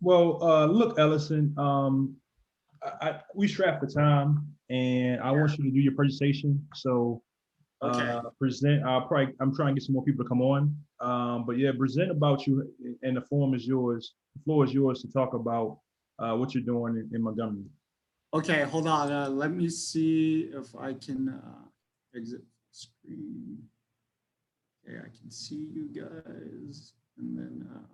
Well, look, Ellison, we strapped for time, and I Yeah. want you to do your presentation. So, Okay. present. I'm trying to get some more people to come on. But yeah, present about you, and the forum is yours. The floor is yours to talk about what you're doing in Montgomery. Okay, hold on. Let me see if I can exit screen. Okay, I can see you guys. And then,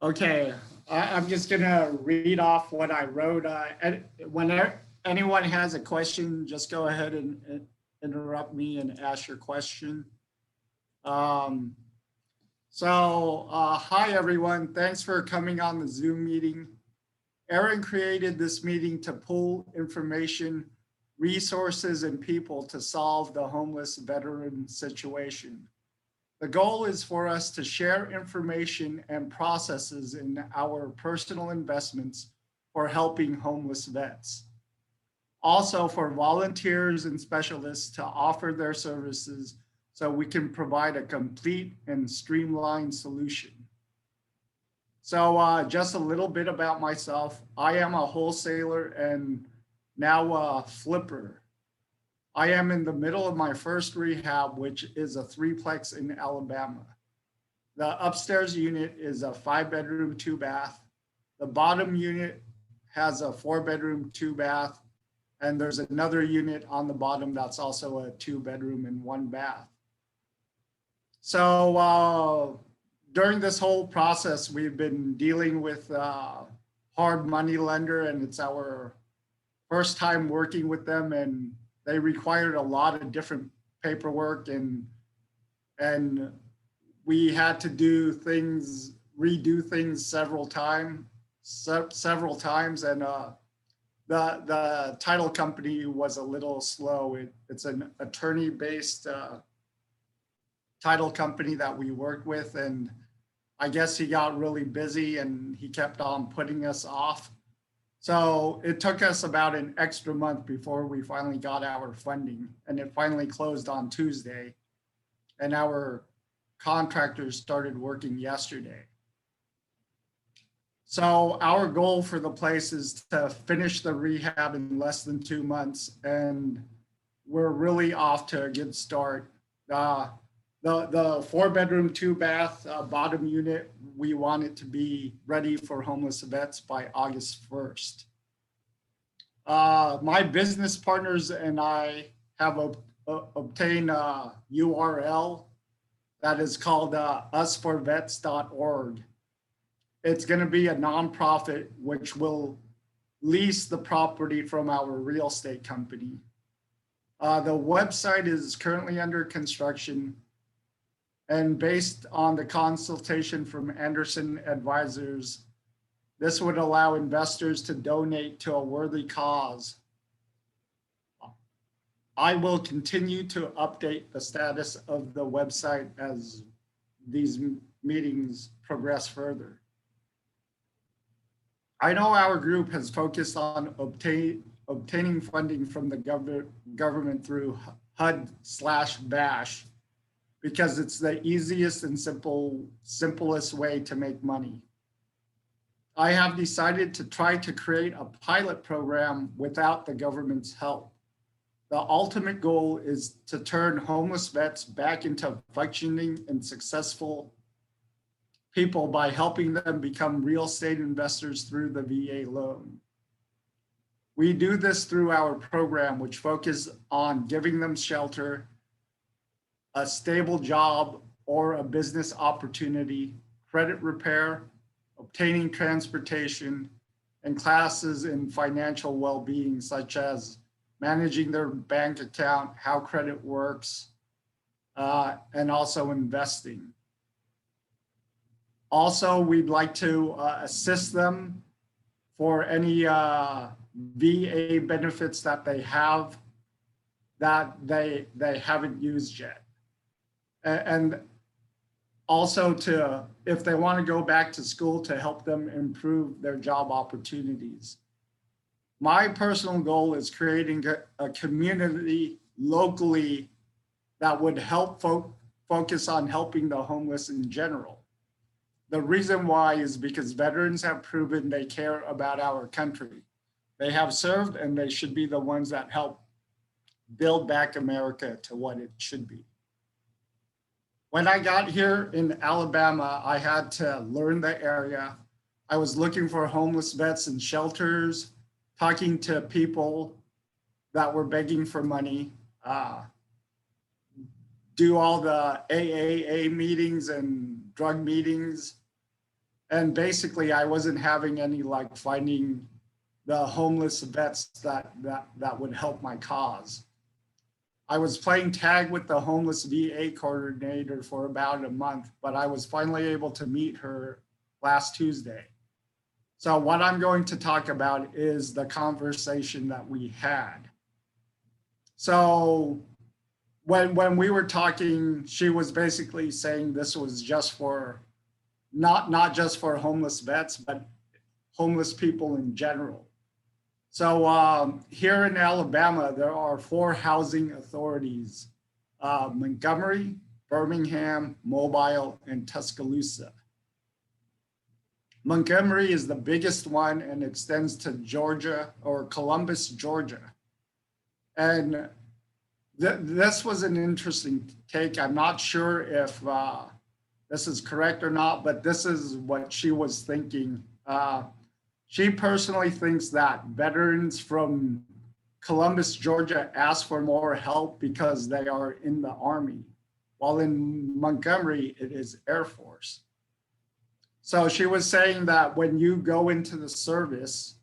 okay, I'm just gonna read off what I wrote. When anyone has a question, just go ahead and interrupt me and ask your question. Um, Hi everyone. Thanks for coming on the Zoom meeting. Aaron created this meeting to pull information, resources, and people to solve the homeless veteran situation. The goal is for us to share information and processes in our personal investments for helping homeless vets. Also for volunteers and specialists to offer their services so we can provide a complete and streamlined solution. Just a little bit about myself. I am a wholesaler and now a flipper. I am in the middle of my first rehab, which is a threeplex in Alabama. The upstairs unit is a 5-bedroom, 2-bath. The bottom unit has a 4-bedroom, 2-bath. And there's another unit on the bottom that's also a 2-bedroom and 1-bath. During this whole process, we've been dealing with hard money lender, and it's our first time working with them, and they required a lot of different paperwork, and we had to redo things several times, and the title company was a little slow. It's an attorney-based title company that we work with, and I guess he got really busy and he kept on putting us off. So it took us about an extra month before we finally got our funding, and it finally closed on Tuesday, and our contractors started working yesterday. So our goal for the place is to finish the rehab in less than 2 months, and we're really off to a good start. The 4-bedroom, 2-bath bottom unit, we want it to be ready for homeless vets by August 1st. My business partners and I have obtained a URL that is called usforvets.org. It's going to be a nonprofit which will lease the property from our real estate company. The website is currently under construction, and based on the consultation from Anderson Advisors, this would allow investors to donate to a worthy cause. I will continue to update the status of the website as these meetings progress further. I know our group has focused on obtaining funding from the government through HUD/BASH, because it's the easiest and simplest way to make money. I have decided to try to create a pilot program without the government's help. The ultimate goal is to turn homeless vets back into functioning and successful people by helping them become real estate investors through the VA loan. We do this through our program, which focuses on giving them shelter, a stable job or a business opportunity, credit repair, obtaining transportation, and classes in financial well-being, such as managing their bank account, how credit works, and also investing. Also, we'd like to assist them for any VA benefits that they have that they haven't used yet. And also to, if they want to go back to school, to help them improve their job opportunities. My personal goal is creating a community locally that would help focus on helping the homeless in general. The reason why is because veterans have proven they care about our country. They have served and they should be the ones that help build back America to what it should be. When I got here in Alabama, I had to learn the area. I was looking for homeless vets in shelters, talking to people that were begging for money, do all the AAA meetings and drug meetings. And basically, I wasn't having any luck finding the homeless vets that would help my cause. I was playing tag with the homeless VA coordinator for about a month, but I was finally able to meet her last Tuesday. So what I'm going to talk about is the conversation that we had. So when we were talking, she was basically saying this was just for, not just for homeless vets, but homeless people in general. So here in Alabama, there are 4 housing authorities, Montgomery, Birmingham, Mobile, and Tuscaloosa. Montgomery is the biggest one and extends to Georgia, or Columbus, Georgia. And this was an interesting take. I'm not sure if this is correct or not, but this is what she was thinking. She personally thinks that veterans from Columbus, Georgia ask for more help because they are in the Army, while in Montgomery, it is Air Force. So she was saying that when you go into the service,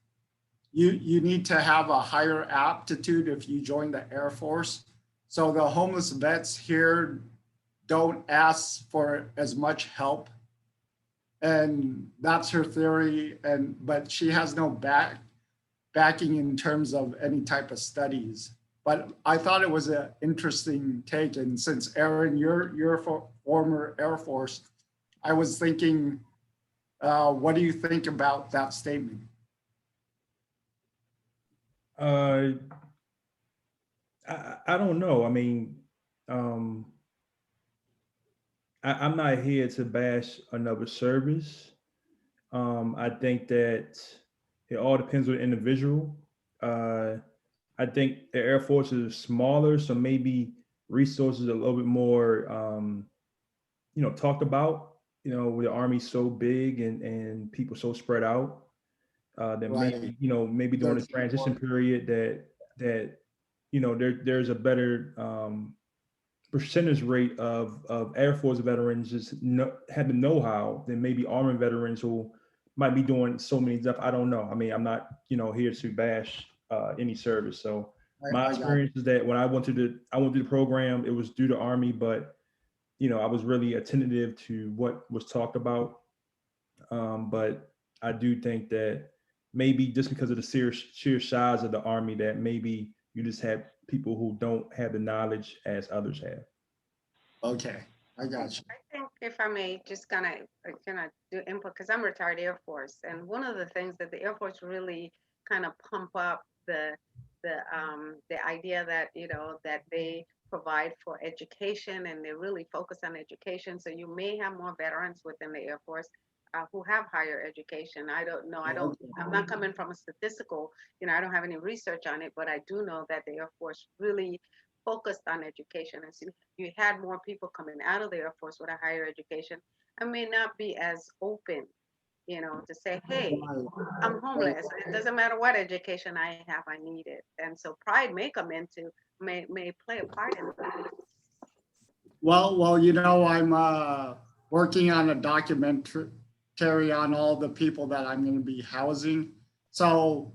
you need to have a higher aptitude if you join the Air Force. So the homeless vets here don't ask for as much help. And that's her theory. But she has no backing in terms of any type of studies. But I thought it was an interesting take. And since Aaron, you're former Air Force, I was thinking, what do you think about that statement? I don't know. I mean, I'm not here to bash another service. I think that it all depends on the individual. I think the Air Force is smaller, so maybe resources are a little bit more, talked about. With the Army's so big and people so spread out, that Right. maybe during the transition period that there's a better percentage rate of Air Force veterans just have the know-how than maybe Army veterans who might be doing so many stuff. I don't know. I mean, I'm not here to bash any service. So my experience is that when I went through the program, it was due to Army, but I was really attentive to what was talked about. But I do think that maybe just because of the sheer size of the Army, that maybe you just have people who don't have the knowledge as others have. Okay, I got you. I think if I may just kind of do input, because I'm retired Air Force, and one of the things that the Air Force really kind of pump up the idea that that they provide for education, and they really focus on education. So you may have more veterans within the Air Force who have higher education. I don't know. I'm not coming from a statistical. I don't have any research on it, but I do know that the Air Force really focused on education, and so you had more people coming out of the Air Force with a higher education and may not be as open, to say, hey, I'm homeless. It doesn't matter what education I have, I need it. And so pride may come into, may play a part in that. Well, I'm working on a documentary on all the people that I'm going to be housing. So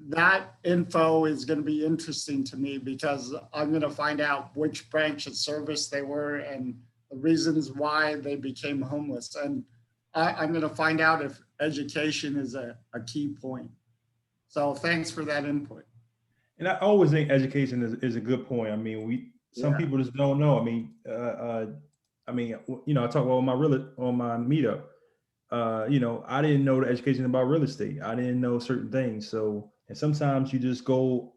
that info is going to be interesting to me because I'm going to find out which branch of service they were and the reasons why they became homeless. And I'm going to find out if education is a key point. So thanks for that input. And I always think education is a good point. I mean, some people just don't know. I talk about on my meetup. I didn't know the education about real estate. I didn't know certain things. So, and sometimes you just go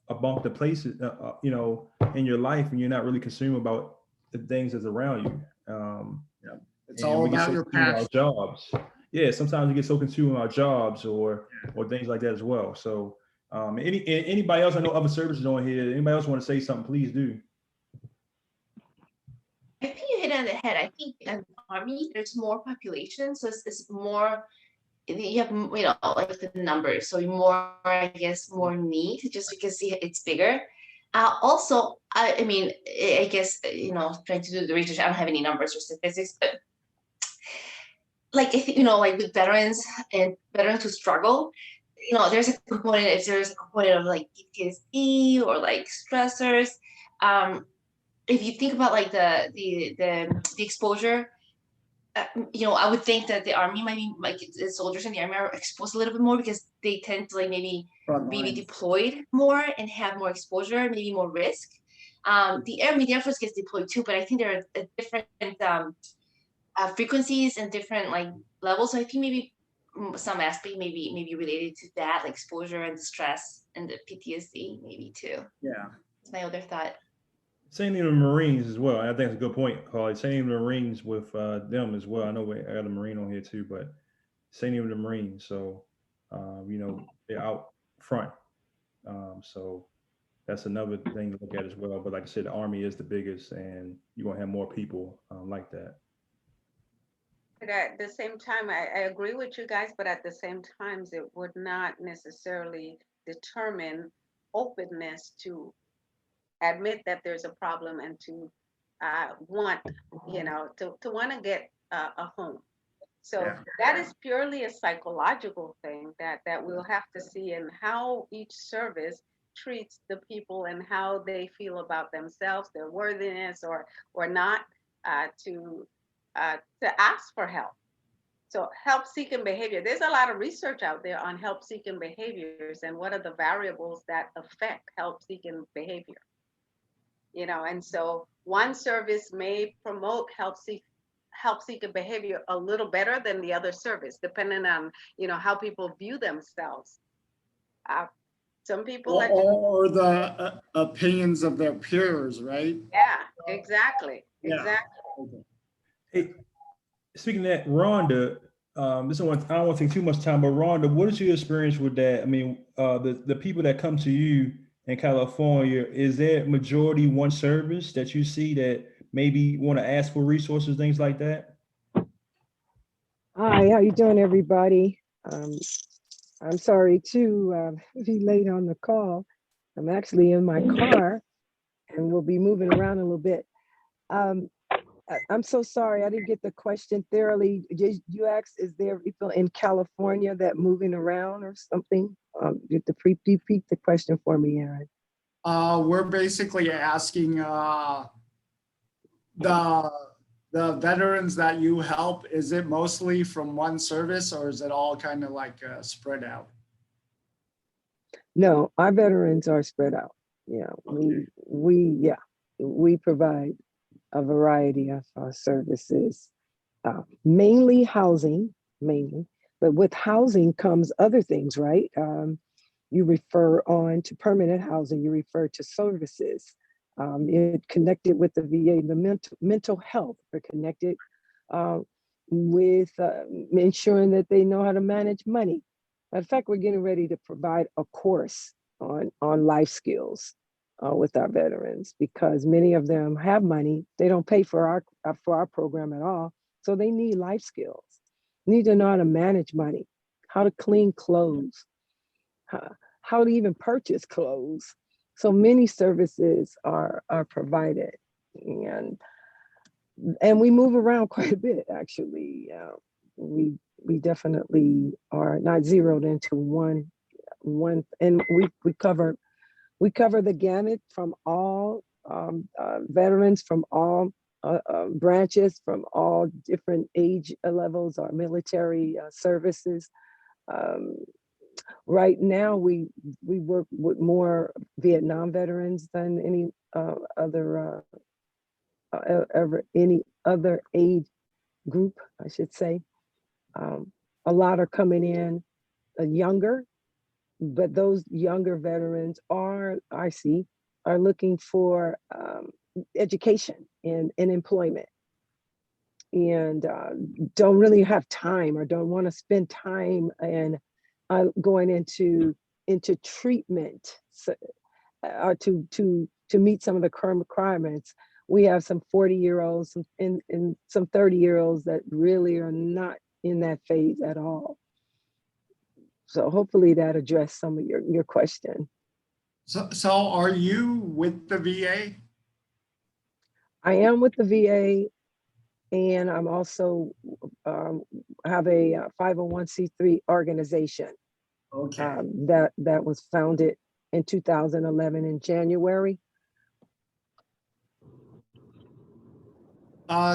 about the places, in your life, and you're not really concerned about the things that's around you. It's and all we get about so your consumed with our passion. jobs. Yeah, sometimes we get so consumed with our jobs or things like that as well. So anybody else, I know other services on here, anybody else want to say something, please do. I think you hit it on the head. I think in Army, there's more population, so it's more, you have, like the numbers, so more, I guess, more need just because it's bigger. Also, I mean, I guess, trying to do the research, I don't have any numbers or statistics, but like, like with veterans and veterans who struggle, there's a component, if there's a component of like PTSD or like stressors, if you think about like the exposure, I would think that the Army might be, like, the soldiers in the Army are exposed a little bit more because they tend to like maybe Front be lines. deployed more and have more exposure, maybe more risk. The Air Force gets deployed too, but I think there are different frequencies and different like levels. So I think maybe some aspect maybe related to that, like exposure and the stress and the PTSD maybe too. Yeah. That's my other thought. Same thing with Marines as well. I think it's a good point, Carly. Same thing with the Marines with them as well. I know I got a Marine on here too, but same thing with the Marines. So, they're out front. So that's another thing to look at as well. But like I said, the Army is the biggest, and you're gonna have more people like that. But at the same time, I agree with you guys, but at the same time, it would not necessarily determine openness to admit that there's a problem and to want, to want to get a home. So Yeah. that is purely a psychological thing that we'll have to see in how each service treats the people and how they feel about themselves, their worthiness or not, to to ask for help. So help seeking behavior. There's a lot of research out there on help seeking behaviors and what are the variables that affect help seeking behavior. And so one service may promote help seeking behavior a little better than the other service, depending on how people view themselves. Uh, some people are Or the opinions of their peers, right? yeah, exactly. Yeah. Exactly. Okay. Hey, speaking of that, Rhonda, I don't want to take too much time, but Rhonda, what is your experience with that? I mean, the people that come to you in California, is there majority one service that you see that maybe want to ask for resources, things like that? Hi, how you doing, everybody? I'm sorry to be late on the call. I'm actually in my car and we'll be moving around a little bit. I'm so sorry, I didn't get the question thoroughly. You asked, is there people in California that moving around or something? You have to repeat the question for me, Aaron. We're basically asking the veterans that you help, is it mostly from one service or is it all kind of like spread out? No, our veterans are spread out. Yeah, Okay. we provide a variety of services, mainly housing, but with housing comes other things, right? You refer on to permanent housing, you refer to services. It connected with the VA, the mental health, we're connected with ensuring that they know how to manage money. In fact, we're getting ready to provide a course on life skills with our veterans because many of them have money. They don't pay for our program at all. So they need life skills, need to know how to manage money, how to clean clothes, how to even purchase clothes. So many services are provided, and we move around quite a bit. Actually, we definitely are not zeroed into one, and we cover the gamut from all veterans from all branches, from all different age levels, our military services. Um, right now, we work with more Vietnam veterans than any any other age group, I should say. A lot are coming in younger, but those younger veterans are looking for education and employment. and don't really have time or don't want to spend time and going into treatment, so, or to meet some of the current requirements. We have some 40-year-olds and some 30-year-olds that really are not in that phase at all. So hopefully that addressed some of your question. So are you with the VA? I am with the VA, and I'm also have a 501c3 organization Okay. that was founded in 2011 in January.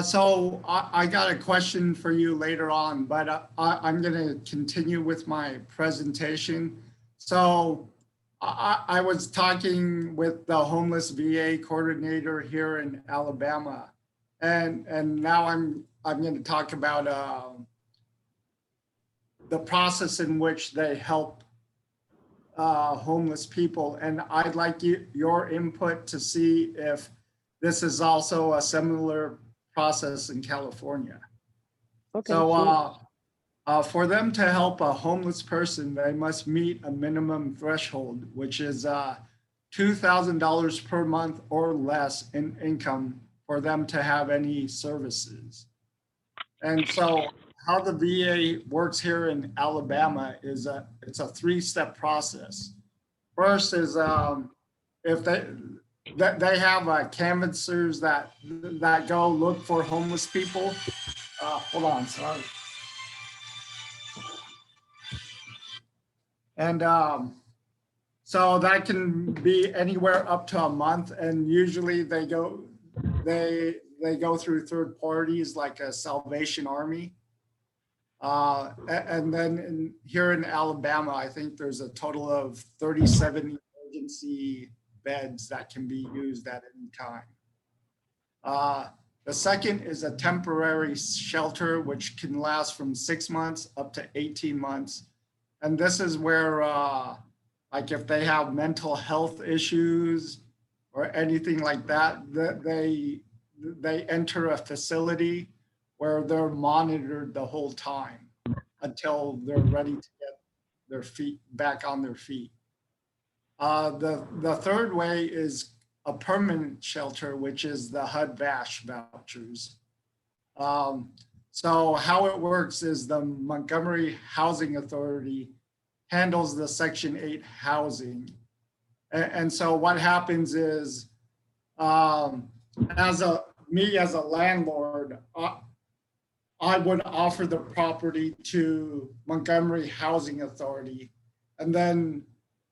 So I got a question for you later on, but I'm going to continue with my presentation. So I was talking with the homeless VA coordinator here in Alabama, and now I'm going to talk about the process in which they help homeless people, and I'd like your input to see if this is also a similar process in California. Okay. So sure. for them to help a homeless person, they must meet a minimum threshold, which is $2,000 per month or less in income for them to have any services. And so how the VA works here in Alabama is it's a three-step process. First is if they have canvassers that go look for homeless people. Hold on, sorry. And so that can be anywhere up to a month, and usually they go through third parties like a Salvation Army. And then here in Alabama, I think there's a total of 37 emergency beds that can be used at any time. The second is a temporary shelter, which can last from 6 months up to 18 months. And this is where, like if they have mental health issues or anything like that, they enter a facility where they're monitored the whole time until they're ready to get their feet back on their feet. The third way is a permanent shelter, which is the HUD-VASH vouchers. So how it works is the Montgomery Housing Authority handles the Section 8 housing. And so what happens is, as a landlord, I would offer the property to Montgomery Housing Authority, and then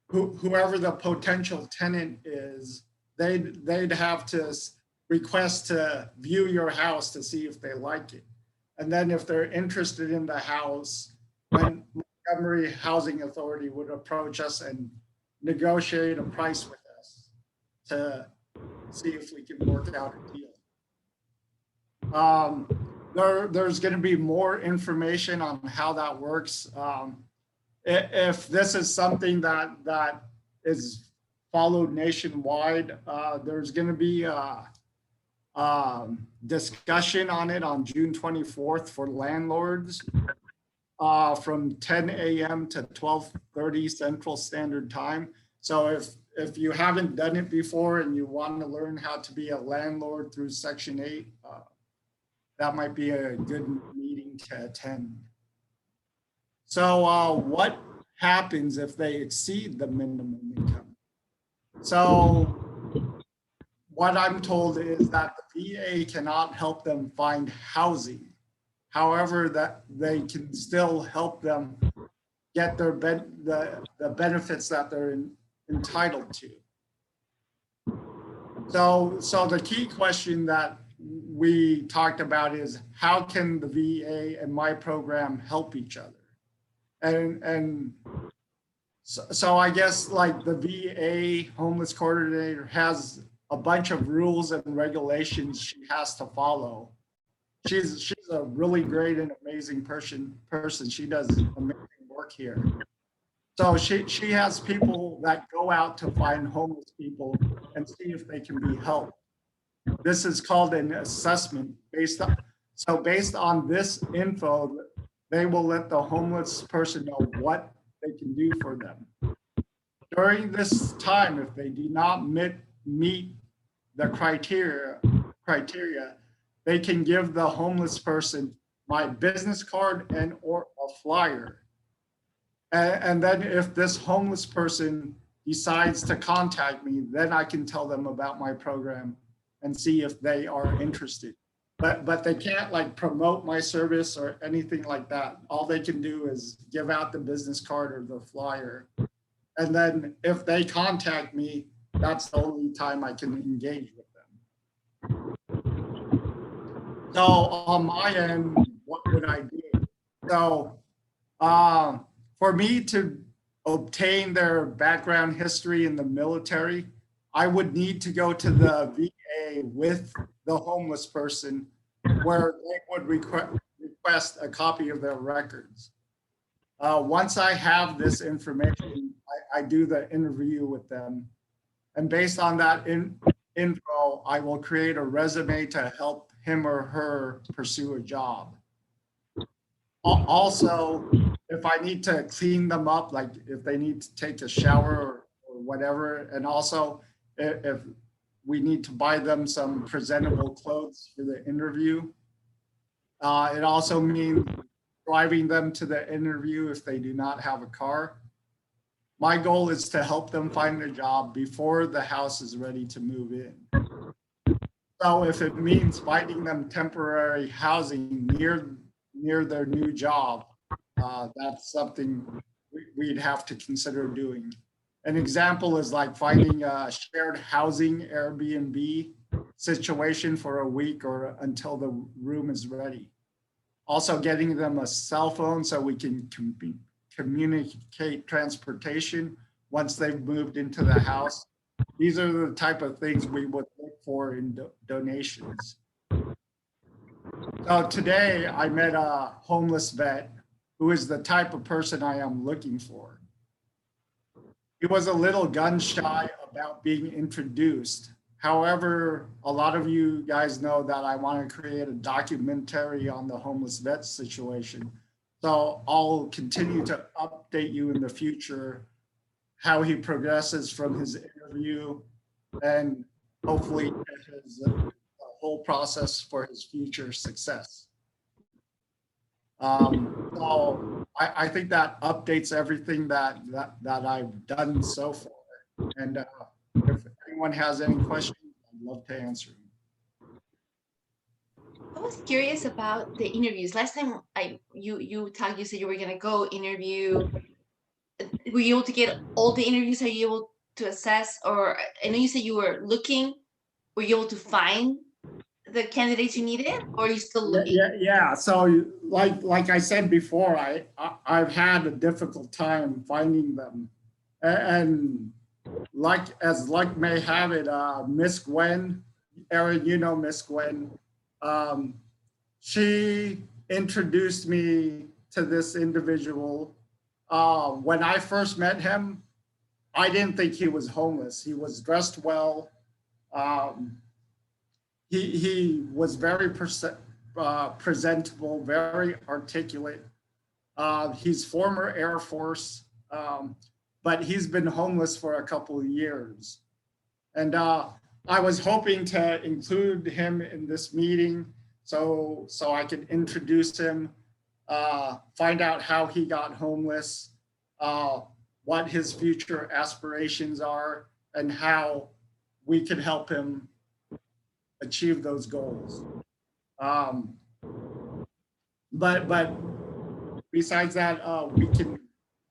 whoever the potential tenant is, they'd have to request to view your house to see if they like it. And then if they're interested in the house, then Montgomery Housing Authority would approach us and negotiate a price with us to see if we can work out a deal. There's going to be more information on how that works. If this is something that is followed nationwide, there's going to be a discussion on it on June 24th for landlords from 10 a.m. to 12:30 Central Standard Time. So if you haven't done it before and you want to learn how to be a landlord through Section 8, that might be a good meeting to attend. So what happens if they exceed the minimum income? So what I'm told is that the VA cannot help them find housing. However, that they can still help them get their the benefits that they're entitled to. So the key question that we talked about is how can the VA and my program help each other? And so I guess like the VA homeless coordinator has a bunch of rules and regulations she has to follow. She's a really great and amazing person. She does amazing work here. So she has people that go out to find homeless people and see if they can be helped. This is called an assessment based So based on this info, they will let the homeless person know what they can do for them. During this time, if they do not meet the criteria, they can give the homeless person my business card and or a flyer. And then if this homeless person decides to contact me, then I can tell them about my program and see if they are interested. But they can't like promote my service or anything like that. All they can do is give out the business card or the flyer. And then if they contact me, that's the only time I can engage with them. So on my end, what would I do? So for me to obtain their background history in the military, I would need to go to the VA with the homeless person where they would request a copy of their records. Once I have this information, I do the interview with them. And based on that info, I will create a resume to help him or her pursue a job. Also, if I need to clean them up, like if they need to take a shower or whatever, and also if we need to buy them some presentable clothes for the interview. It also means driving them to the interview if they do not have a car. My goal is to help them find a job before the house is ready to move in. So if it means finding them temporary housing near their new job, that's something we'd have to consider doing. An example is like finding a shared housing Airbnb situation for a week or until the room is ready. Also getting them a cell phone so we can communicate transportation once they've moved into the house. These are the type of things we would look for in donations. So today I met a homeless vet who is the type of person I am looking for. He was a little gun shy about being introduced. However, a lot of you guys know that I want to create a documentary on the homeless vet situation. So I'll continue to update you in the future how he progresses from his interview and hopefully his whole process for his future success. So I think that updates everything that I've done so far. And if anyone has any questions, I'd love to answer them. I was curious about the interviews. Last time you talked, you said you were gonna go interview. Were you able to get all the interviews? Are you able to assess? Or I know you said you were looking. Were you able to find the candidates you needed, or are you still looking? Yeah. So like I said before, I've had a difficult time finding them, and like as luck may have it, Miss Gwen, Aaron, you know Miss Gwen, she introduced me to this individual. When I first met him, I didn't think he was homeless. He was dressed well. He was very presentable, very articulate. He's former Air Force, but he's been homeless for a couple of years. And I was hoping to include him in this meeting so I could introduce him, find out how he got homeless, what his future aspirations are, and how we could help him achieve those goals. But besides that, we can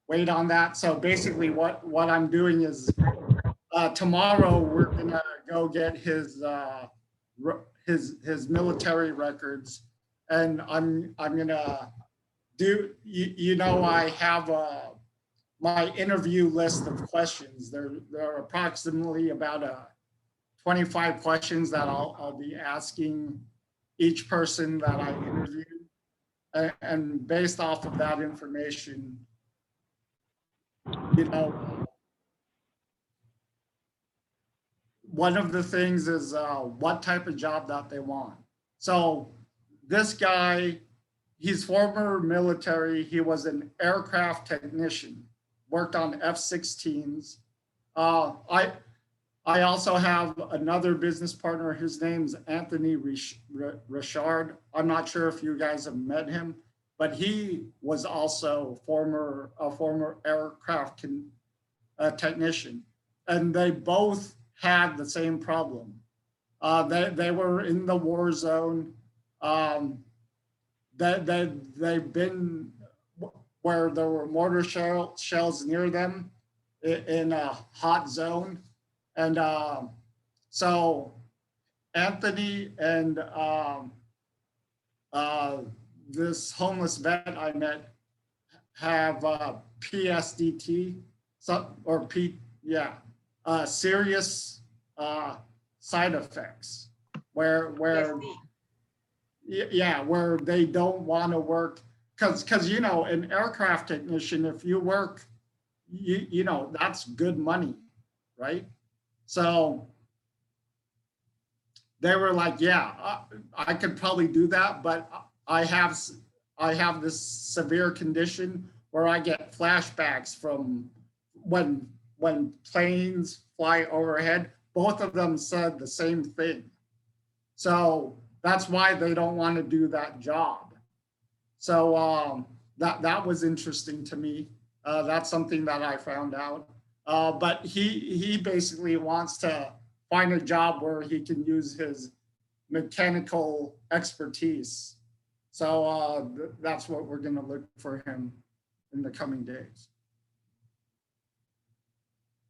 wait on that. So basically what I'm doing is tomorrow we're gonna go get his military records, and I'm gonna do, I have my interview list of questions. There are approximately about 25 questions that I'll be asking each person that I interviewed. And based off of that information, one of the things is what type of job that they want. So this guy, he's former military. He was an aircraft technician, worked on F-16s. I also have another business partner. His name's Anthony Richard. I'm not sure if you guys have met him, but he was also a former aircraft technician, and they both had the same problem. They were in the war zone. They've been where there were mortar shells near them in a hot zone. And so Anthony and this homeless vet I met have PSDT, serious side effects where where they don't want to work because you know, an aircraft technician, if you work, you know, that's good money, right? So they were like, yeah, I could probably do that, but I have this severe condition where I get flashbacks from when planes fly overhead. Both of them said the same thing. So that's why they don't want to do that job. So that was interesting to me. That's something that I found out. But he basically wants to find a job where he can use his mechanical expertise. So that's what we're going to look for him in the coming days.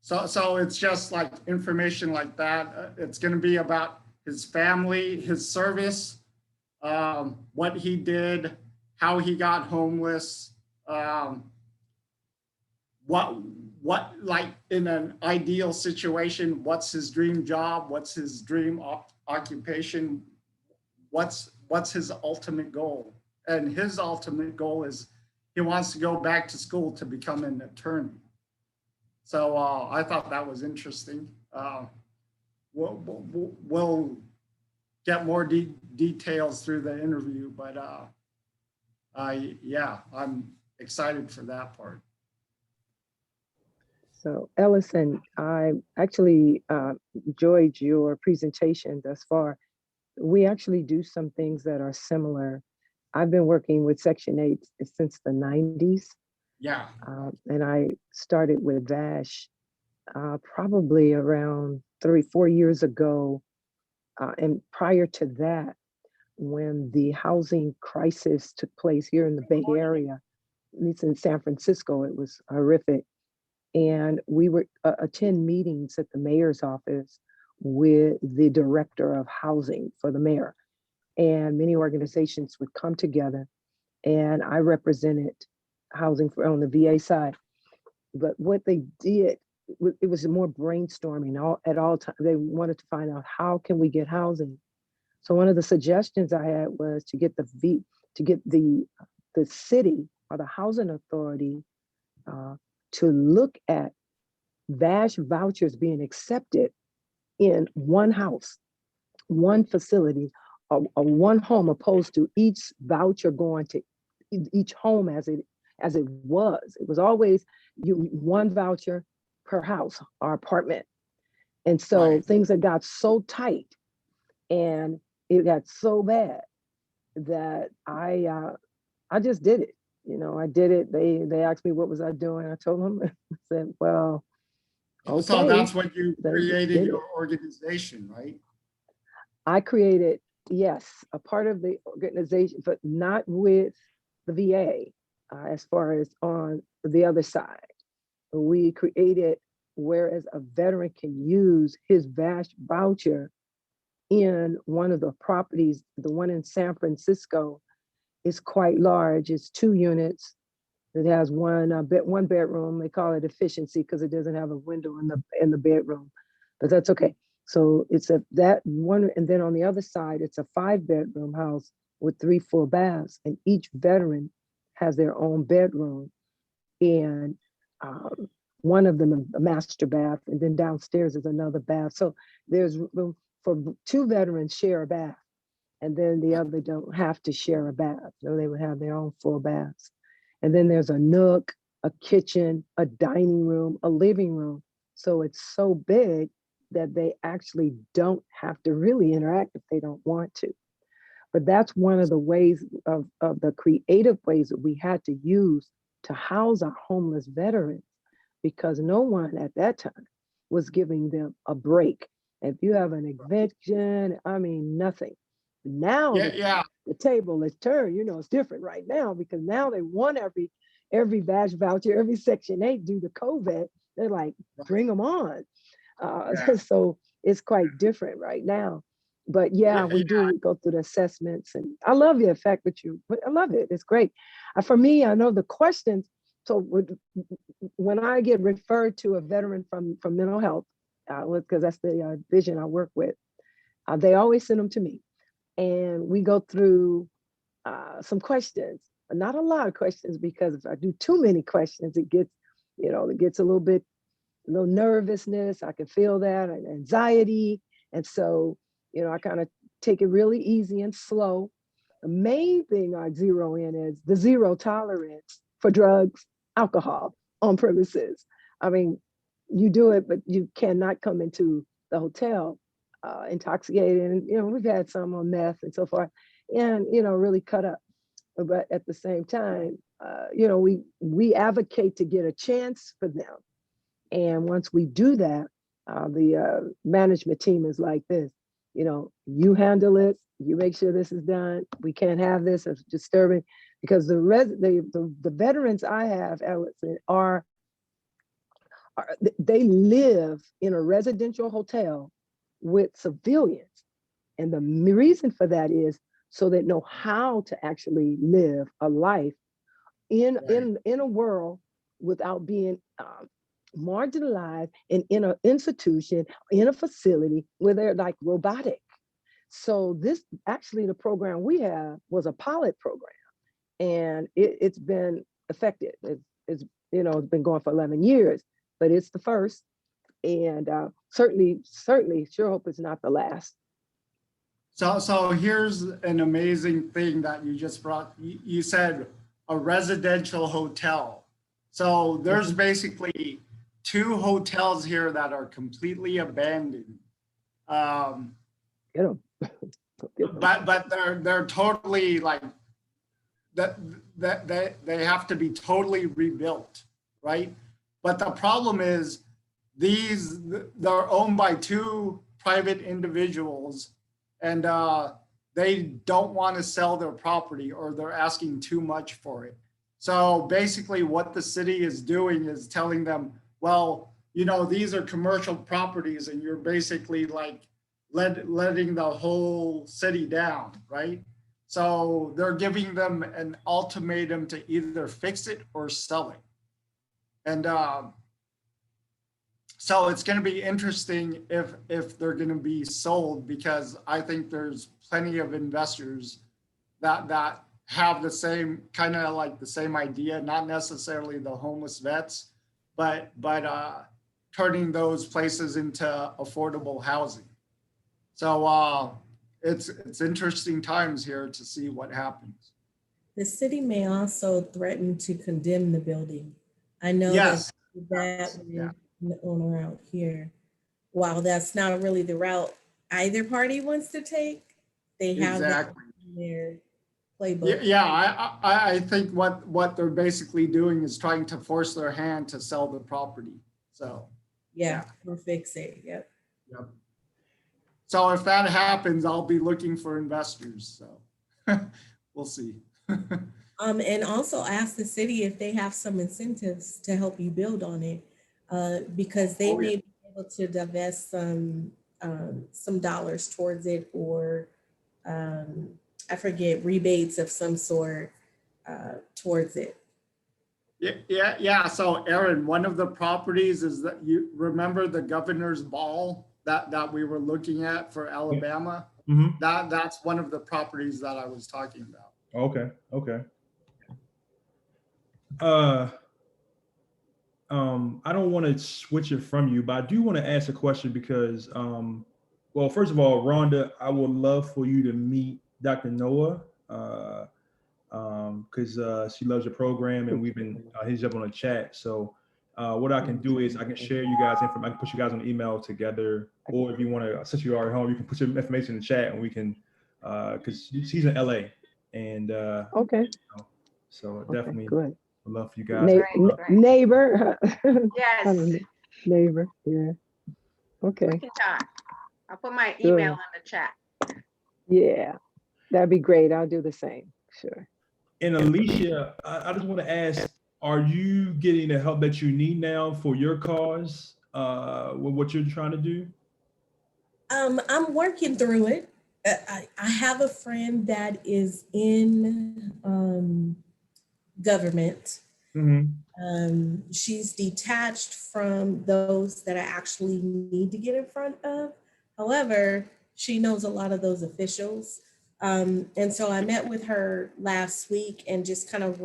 So it's just like information like that. It's going to be about his family, his service, what he did, how he got homeless, what like in an ideal situation, what's his dream job, what's his dream occupation, what's his ultimate goal. And his ultimate goal is he wants to go back to school to become an attorney. So I thought that was interesting. We'll get more details through the interview, but I'm excited for that part. So Ellison, I actually enjoyed your presentation thus far. We actually do some things that are similar. I've been working with Section 8 since the 90s. Yeah. And I started with VASH probably around 3-4 years ago. And prior to that, when the housing crisis took place here in the Bay Area, at least in San Francisco, it was horrific. And we would attend meetings at the mayor's office with the director of housing for the mayor. And many organizations would come together, and I represented housing on the VA side. But what they did, it was more brainstorming at all times. They wanted to find out, how can we get housing? So one of the suggestions I had was to get the city or the housing authority to look at VASH vouchers being accepted in one house, one facility, or one home, opposed to each voucher going to each home as it was. It was always one voucher per house or apartment. And so things had got so tight and it got so bad that I just did it. You know, I did it. They asked me what was I doing. I told them, I said, well, okay. So that's when you created your organization, right? I created, yes, a part of the organization, but not with the VA as far as on the other side. We created whereas a veteran can use his VASH voucher in one of the properties. The one in San Francisco is quite large. It's 2 units. It has one bedroom. They call it efficiency because it doesn't have a window in the bedroom, but that's okay. So it's that one, and then on the other side, it's a 5-bedroom house with 3 full baths, and each veteran has their own bedroom, and one of them a master bath, and then downstairs is another bath. So there's room for 2 veterans share a bath, and then the other don't have to share a bath. So they would have their own full baths. And then there's a nook, a kitchen, a dining room, a living room. So it's so big that they actually don't have to really interact if they don't want to. But that's one of the ways of the creative ways that we had to use to house our homeless veterans, because no one at that time was giving them a break. If you have an eviction, I mean, nothing. Now the table is turned, it's different right now, because now they want every badge voucher, every Section 8 due to COVID. They're like, bring them on. So it's quite different right now. But we do go through the assessments, and I love the effect that I love it. It's great. For me, I know the questions. So when I get referred to a veteran from mental health, because that's the division I work with, they always send them to me, and we go through some questions. Not a lot of questions, because if I do too many questions, it gets a little nervousness. I can feel that, and anxiety, and so I kind of take it really easy and slow. The main thing I zero in is the zero tolerance for drugs, alcohol on premises. I mean, you do it, but you cannot come into the hotel intoxicated. And we've had some on meth and so forth, and really cut up. But at the same time, we advocate to get a chance for them. And once we do that, the management team is like this. You handle it. You make sure this is done. We can't have this. It's disturbing, because the veterans I have, Ellison, they live in a residential hotel with civilians, and the reason for that is so they know how to actually live a life in a world without being marginalized, and in an institution, in a facility where they're like robotic. So the program we have was a pilot program, and it's been effective. It's been going for 11 years, but it's the first, and certainly sure hope it's not the last. So here's an amazing thing that you just brought. You said a residential hotel. So there's basically 2 hotels here that are completely abandoned. Get 'em. But they're totally like that they have to be totally rebuilt, right? But the problem is they're owned by 2 private individuals, and they don't want to sell their property, or they're asking too much for it. So basically what the city is doing is telling them, well, these are commercial properties, and you're basically like letting the whole city down, right? So they're giving them an ultimatum to either fix it or sell it. And so it's going to be interesting if they're going to be sold, because I think there's plenty of investors that have the same kind of like the same idea, not necessarily the homeless vets, but turning those places into affordable housing. So it's interesting times here to see what happens. The city may also threaten to condemn the building. I know Yes. that the owner out here, while that's not really the route either party wants to take, they have that in their playbook. Yeah, I think what they're basically doing is trying to force their hand to sell the property. So or fix it. Yep. So if that happens, I'll be looking for investors. So we'll see. And also ask the city if they have some incentives to help you build on it, because they may be able to divest some dollars towards it, or I forget, rebates of some sort towards it. Yeah. So Aaron, one of the properties is that, you remember the governor's ball that we were looking at for Alabama? Mm-hmm. That's one of the properties that I was talking about. Okay. I don't want to switch it from you, but I do want to ask a question, because, well, first of all, Rhonda, I would love for you to meet Dr. Noah, because she loves the program, and we've been he's up on the chat. So what I can do is I can share you guys information. I can put you guys on email together, or if you want to, since you are at home, you can put your information in the chat, and we can, because she's in LA, and Okay. so Okay, definitely good. would love for you guys. Great, great. Neighbor. Yes, I don't know. Neighbor. Yeah. we Okay. can talk. I'll put my Good. email in the chat. Yeah. That'd be great. I'll do the same. Sure. And Alicia, I just want to ask, are you getting the help that you need now for your cause, with what you're trying to do? I'm working through it. I have a friend that is in government. She's detached from those that I actually need to get in front of. However, she knows a lot of those officials. And so I met with her last week and just kind of,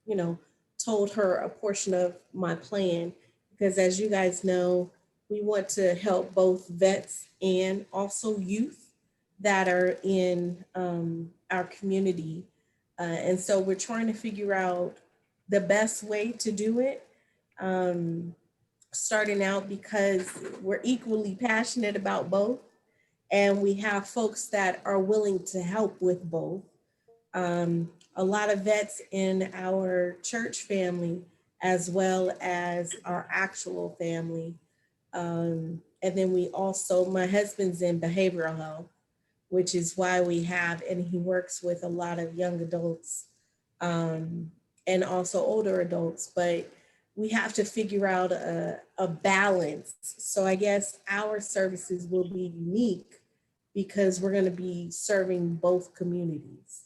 you know, told her a portion of my plan. Because as you guys know, we want to help both vets and also youth that are in our community. And so we're trying to figure out the best way to do it. Starting out because we're equally passionate about both, and we have folks that are willing to help with both. A lot of vets in our church family, as well as our actual family. And then we also, my husband's in behavioral health, which is why we have, and he works with a lot of young adults and also older adults, but we have to figure out a balance. So I guess our services will be unique because we're going to be serving both communities.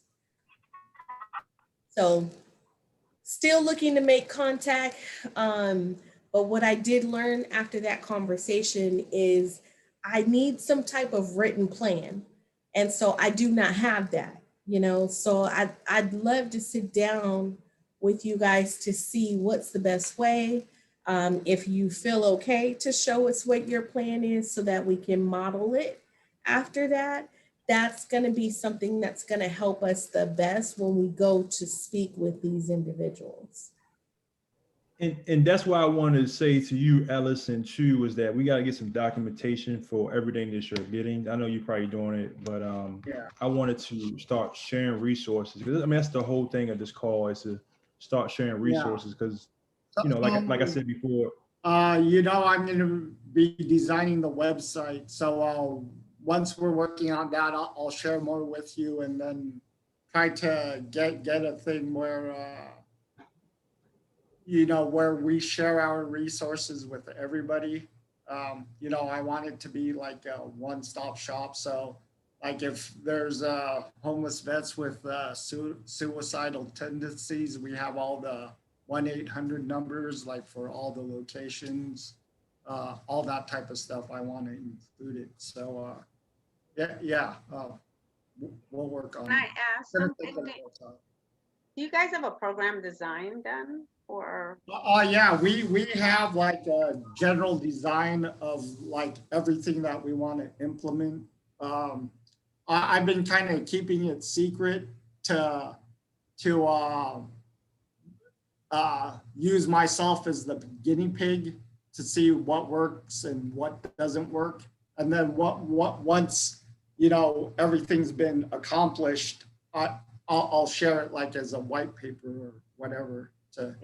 So still looking to make contact. But what I did learn after that conversation is I need some type of written plan. And so I do not have that, you know, so I'd love to sit down with you guys to see what's the best way. If you feel okay to show us what your plan is so that we can model it after that, that's going to be something that's going to help us the best when we go to speak with these individuals. And that's why I wanted to say to you, Ellison, too, is that we got to get some documentation for everything that you're getting. I know you're probably doing it, but Yeah. I wanted to start sharing resources, because I mean that's the whole thing of this call, is to start sharing resources, because you know, like I said before. You know, I'm going to be designing the website, so once we're working on that, I'll share more with you, and then try to get a thing where you know, where we share our resources with everybody. You know, I want it to be like a one-stop shop. So like if there's homeless vets with suicidal tendencies, we have all the 1-800 numbers, like for all the locations, all that type of stuff. I want to include it. So we'll work on Can I it. ask something? Do you guys have a program design done for? Yeah, we have like a general design of like everything that we want to implement. I've been kind of keeping it secret to use myself as the guinea pig to see what works and what doesn't work, and then what once you know everything's been accomplished, I'll share it like as a white paper or whatever to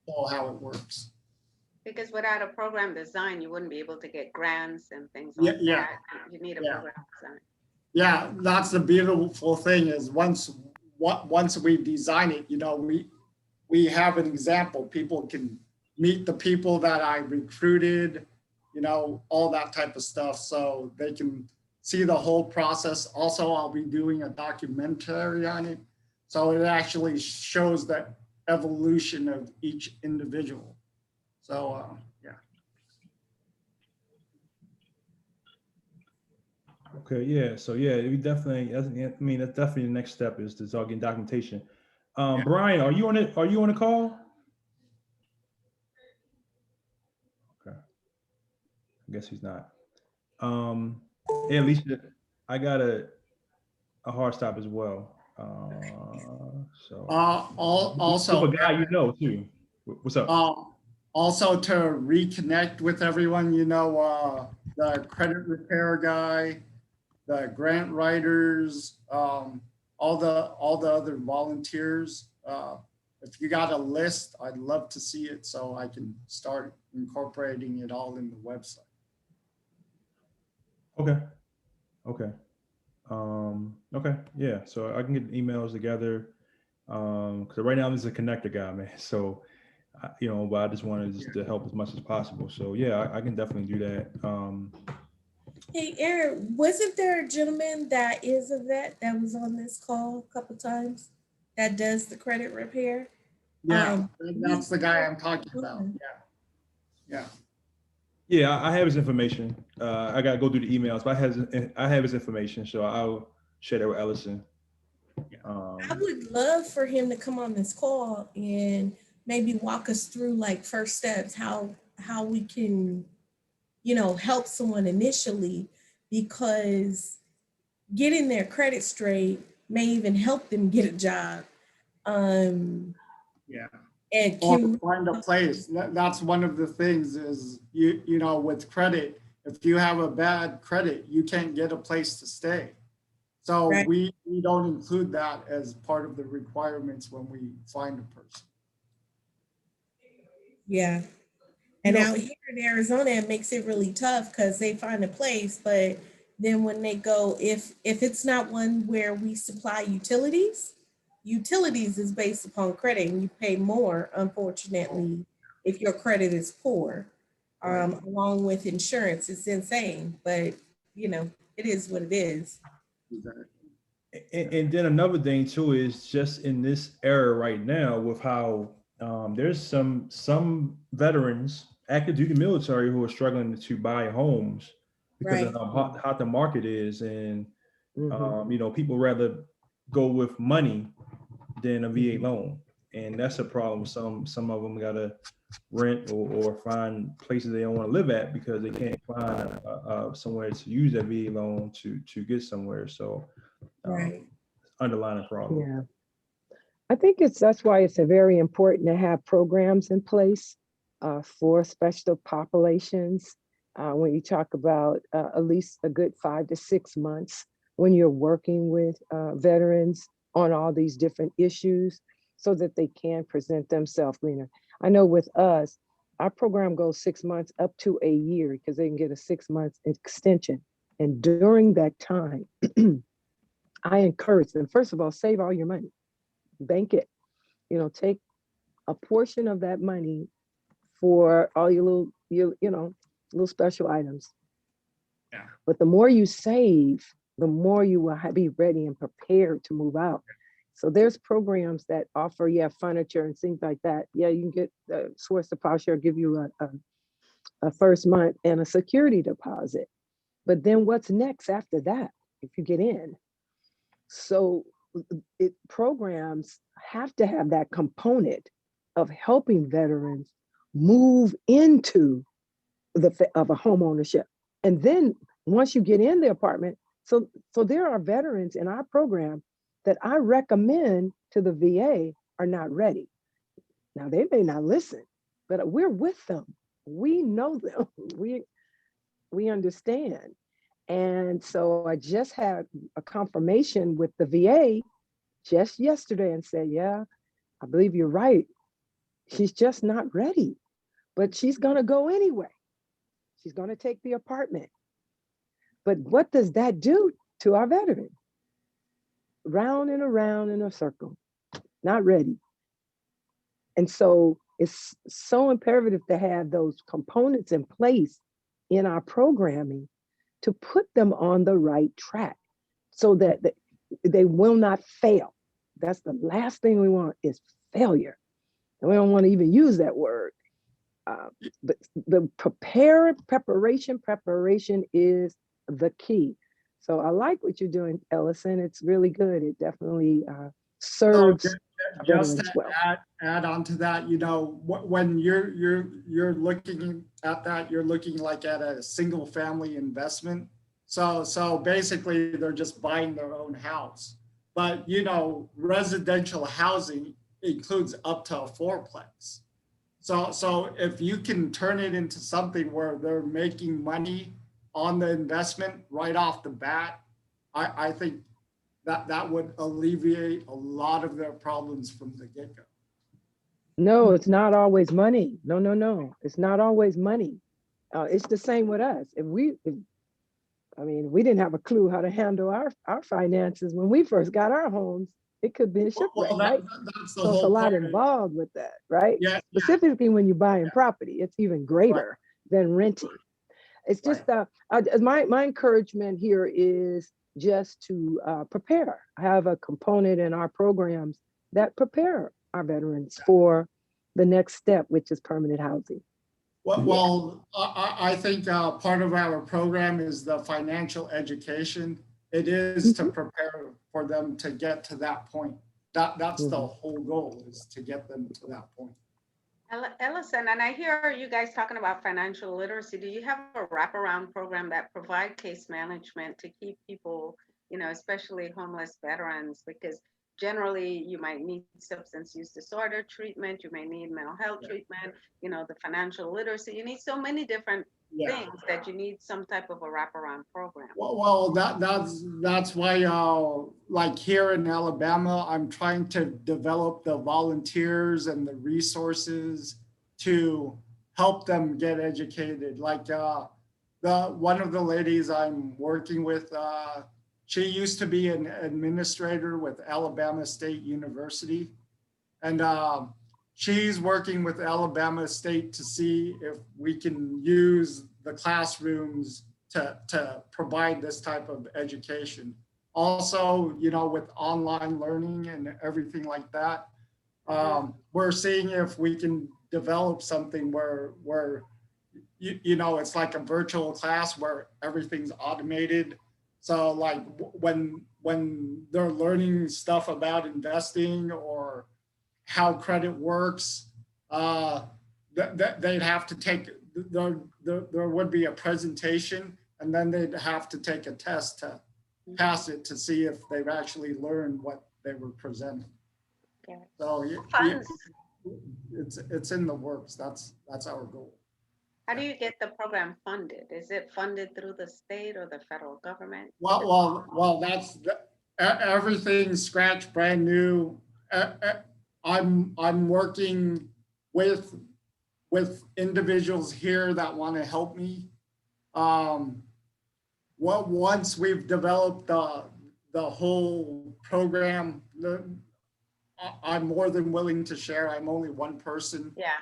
show how it works. Because without a program design, you wouldn't be able to get grants and things like that. You need a program design. Yeah, that's the beautiful thing is once we design it, you know, we have an example. People can meet the people that I recruited, you know, all that type of stuff, so they can see the whole process. Also, I'll be doing a documentary on it, so it actually shows the evolution of each individual. So yeah. Okay, yeah. So yeah, we definitely. I mean, that's definitely the next step, is to start getting documentation. Brian, are you on it? Are you on the call? Okay, I guess he's not. Yeah, Alicia, I gotta a hard stop as well. So Also, a guy you know too. What's up? also to reconnect with everyone, the credit repair guy, the grant writers, all the other volunteers. If you got a list, I'd love to see it so I can start incorporating it all in the website. Okay. Okay. Okay. Yeah. So I can get emails together. Because right now this is a connector guy, man. So, but I just wanted just to help as much as possible. So yeah, I can definitely do that. Hey, Eric, wasn't there a gentleman that is a vet that was on this call a couple times that does the credit repair? Yeah, that's the guy I'm talking about. Yeah. Yeah, I have his information. I gotta go through the emails, but I have his information, so I'll share that with Ellison. I would love for him to come on this call and maybe walk us through like first steps, how we can, help someone initially, because getting their credit straight may even help them get a job. Yeah. And Or can find a place. That's one of the things is, with credit, if you have a bad credit, you can't get a place to stay. So Right. we don't include that as part of the requirements when we find a person. Yeah. And out here in Arizona, it makes it really tough because they find a place, but then when they go, if it's not one where we supply utilities is based upon credit, and you pay more, unfortunately, if your credit is poor, along with insurance. It's insane, but it is what it is. Exactly. And then another thing too is just in this era right now with how there's some veterans, active duty military, who are struggling to buy homes because Right. of how hot the market is, and Mhm. people rather go with money than a VA loan, and that's a problem. Some of them gotta rent or find places they don't want to live at because they can't find somewhere to use that VA loan to get somewhere. So Right. underlying problem. Yeah. I think that's why it's a very important to have programs in place for special populations. When you talk about at least a good 5 to 6 months when you're working with veterans on all these different issues so that they can present themselves greener. I know with us, our program goes 6 months up to a year because they can get a 6 month extension. And during that time, I encourage them, first of all, save all your money, bank it, take a portion of that money for all your little special items. Yeah. But the more you save, the more you will be ready and prepared to move out. So there's programs that offer, furniture and things like that. Yeah, you can get the source deposit or give you a first month and a security deposit. But then what's next after that if you get in? So programs have to have that component of helping veterans move into of a home ownership. And then once you get in the apartment, so there are veterans in our program that I recommend to the VA are not ready. Now they may not listen, but we're with them. We know them. We understand. And so I just had a confirmation with the VA just yesterday and said, yeah, I believe you're right. She's just not ready, but she's going to go anyway. She's going to take the apartment. But what does that do to our veteran? Round and around in a circle, not ready. And so it's so imperative to have those components in place in our programming to put them on the right track so that they will not fail. That's the last thing we want is failure. And we don't want to even use that word. But the preparation is the key. So I like what you're doing, Ellison. It's really good. It definitely serves Just veterans to well. add on to that, when you're looking at that, you're looking like at a single family investment. So basically they're just buying their own house. But you know, residential housing includes up to a fourplex. So if you can turn it into something where they're making money on the investment right off the bat, I think that would alleviate a lot of their problems from the get-go. No, it's not always money. No, no, no. It's not always money. It's the same with us. I mean, we didn't have a clue how to handle our finances when we first got our homes. It could be a shipwreck, right? That's the So it's a whole lot point. involved with that, right? Yeah, Specifically when you're buying property, it's even greater than renting. It's just my encouragement here is just to prepare. Have a component in our programs that prepare our veterans for the next step, which is permanent housing. Well, I think part of our program is the financial education. It is to prepare for them to get to that point. That's the whole goal, is to get them to that point. Ellison, and I hear you guys talking about financial literacy. Do you have a wraparound program that provide case management to keep people, you know, especially homeless veterans? Because generally you might need substance use disorder treatment, you may need mental health treatment, you know, the financial literacy. You need so many different things that you need some type of a wraparound program. Well, that's why, like here in Alabama, I'm trying to develop the volunteers and the resources to help them get educated. Like one of the ladies I'm working with, she used to be an administrator with Alabama State University, and she's working with Alabama State to see if we can use the classrooms to provide this type of education. Also, you know, with online learning and everything like that, we're seeing if we can develop something where you know, it's like a virtual class where everything's automated. So like when they're learning stuff about investing or how credit works, they'd have to take, there would be a presentation, and then they'd have to take a test to pass it to see if they've actually learned what they were presenting. Okay. So Funds. it's in the works. That's our goal. How do you get the program funded? Is it funded through the state or the federal government? Well, that's everything scratch, brand new. I'm working with individuals here that want to help me. Once we've developed the whole program, I'm more than willing to share. I'm only one person. Yeah.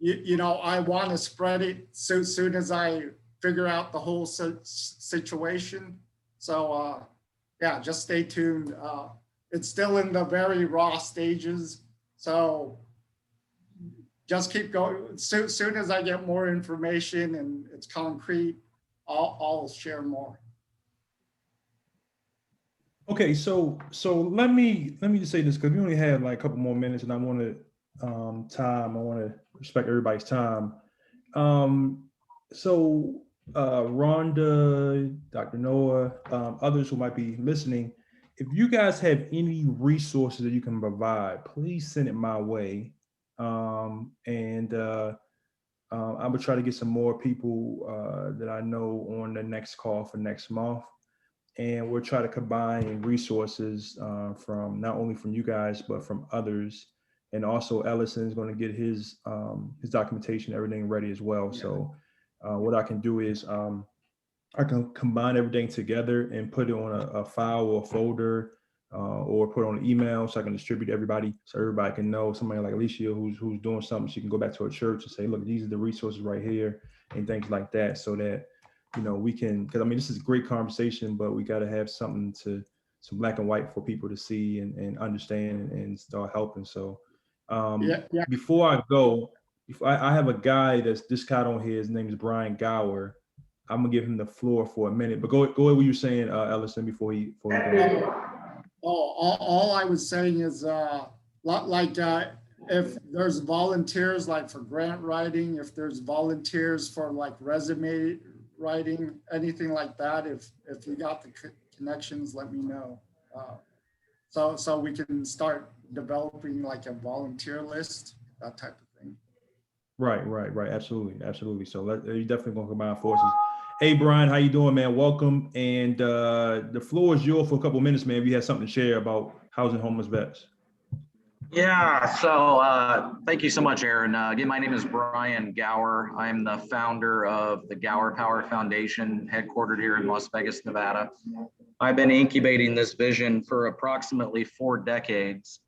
You know, I want to spread it soon as I figure out the whole situation. So yeah, just stay tuned. It's still in the very raw stages. So just keep going. Soon as I get more information and it's concrete, I'll share more. Okay, so let me just say this, because we only have like a couple more minutes, and I want to I want to respect everybody's time. So Rhonda, Dr. Noah, others who might be listening, if you guys have any resources that you can provide, please send it my way. And I would try to get some more people that I know on the next call for next month. And we'll try to combine resources from not only from you guys, but from others. And also Ellison is going to get his documentation, everything ready as well. Yeah. So what I can do is I can combine everything together and put it on a file or a folder or put it on an email so I can distribute to everybody so everybody can know. Somebody like Alicia who's doing something, she can go back to her church and say, look, these are the resources right here and things like that, so that, you know, we can, because I mean, this is a great conversation, but we got to have some black and white for people to see and understand and start helping. So before I go, I have a guy that's just got on here. His name is Brian Gower. I'm gonna give him the floor for a minute, but go ahead what you were saying, Ellison, before he goes. All I was saying is if there's volunteers like for grant writing, if there's volunteers for like resume writing, anything like that. If you got the connections, let me know. So we can start developing like a volunteer list, that type of thing. Right. Absolutely. So you definitely gonna combine forces. Hey, Brian, how you doing, man? Welcome. And the floor is yours for a couple of minutes, man. If you have something to share about housing homeless vets. Yeah, so thank you so much, Aaron. Again, my name is Brian Gower. I'm the founder of the Gower Power Foundation, headquartered here in Las Vegas, Nevada. I've been incubating this vision for approximately 4 decades.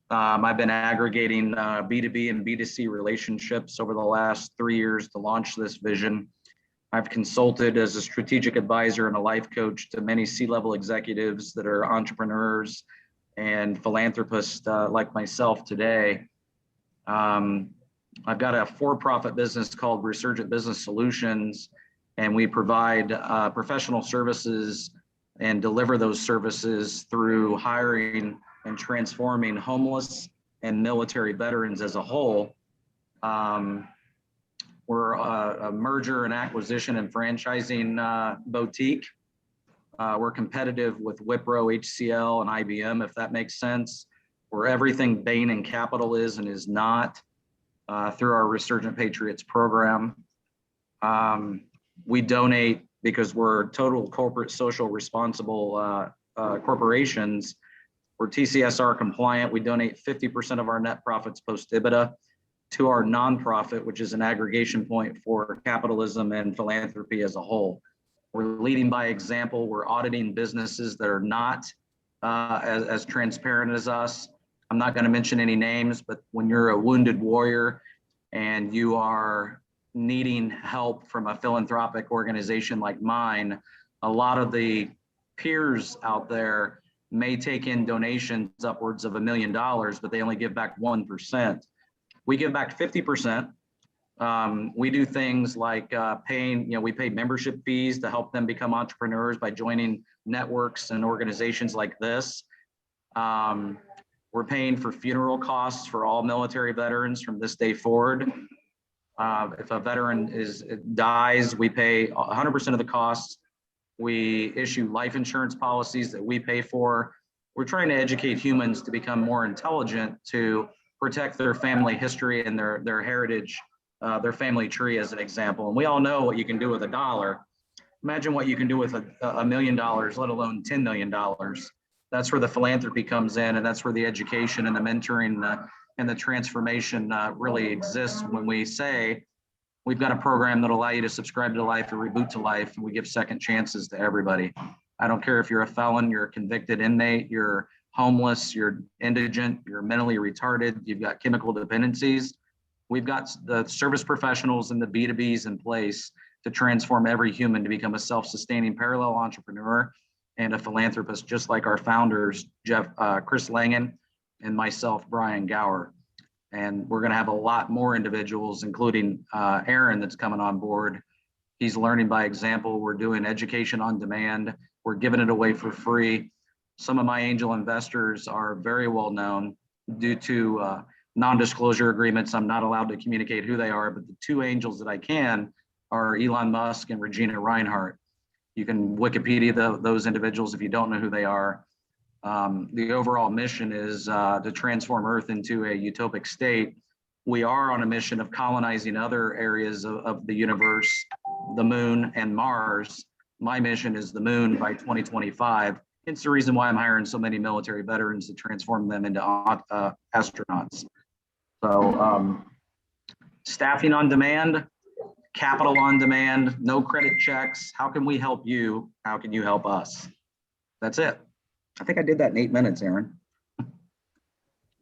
I've been aggregating B2B and B2C relationships over the last 3 years to launch this vision. I've consulted as a strategic advisor and a life coach to many C-level executives that are entrepreneurs and philanthropists like myself today. I've got a for-profit business called Resurgent Business Solutions, and we provide professional services and deliver those services through hiring and transforming homeless and military veterans as a whole. We're a merger and acquisition and franchising boutique. We're competitive with Wipro, HCL, and IBM, if that makes sense. We're everything Bain and Capital is and is not through our Resurgent Patriots program. We donate because we're total corporate social responsible corporations. We're TCSR compliant. We donate 50% of our net profits post-EBITDA to our nonprofit, which is an aggregation point for capitalism and philanthropy as a whole. We're leading by example. We're auditing businesses that are not as transparent as us. I'm not going to mention any names, but when you're a wounded warrior and you are needing help from a philanthropic organization like mine, a lot of the peers out there may take in donations upwards of $1 million, but they only give back 1%. We give back 50%. We do things like paying, we pay membership fees to help them become entrepreneurs by joining networks and organizations like this. We're paying for funeral costs for all military veterans from this day forward. If a veteran dies, we pay 100% of the costs. We issue life insurance policies that we pay for. We're trying to educate humans to become more intelligent, to protect their family history and their heritage, their family tree as an example. And we all know what you can do with $1. Imagine what you can do with $1 million, let alone $10 million. That's where the philanthropy comes in, and that's where the education and the mentoring and the transformation really exists when we say we've got a program that'll allow you to subscribe to life or reboot to life, and we give second chances to everybody. I don't care if you're a felon, you're a convicted inmate, you're homeless, you're indigent, you're mentally retarded, you've got chemical dependencies. We've got the service professionals and the B2Bs in place to transform every human to become a self-sustaining parallel entrepreneur and a philanthropist, just like our founders, Chris Langan and myself, Brian Gower. And we're going to have a lot more individuals, including Aaron, that's coming on board. He's learning by example. We're doing education on demand. We're giving it away for free. Some of my angel investors are very well known due to non-disclosure agreements. I'm not allowed to communicate who they are, but the 2 angels that I can are Elon Musk and Regina Reinhart. You can Wikipedia those individuals if you don't know who they are. The overall mission is to transform Earth into a utopic state. We are on a mission of colonizing other areas of the universe, the moon and Mars. My mission is the moon by 2025. It's the reason why I'm hiring so many military veterans to transform them into astronauts. So staffing on demand, capital on demand, no credit checks. How can we help you? How can you help us? That's it. I think I did that in 8 minutes, Aaron.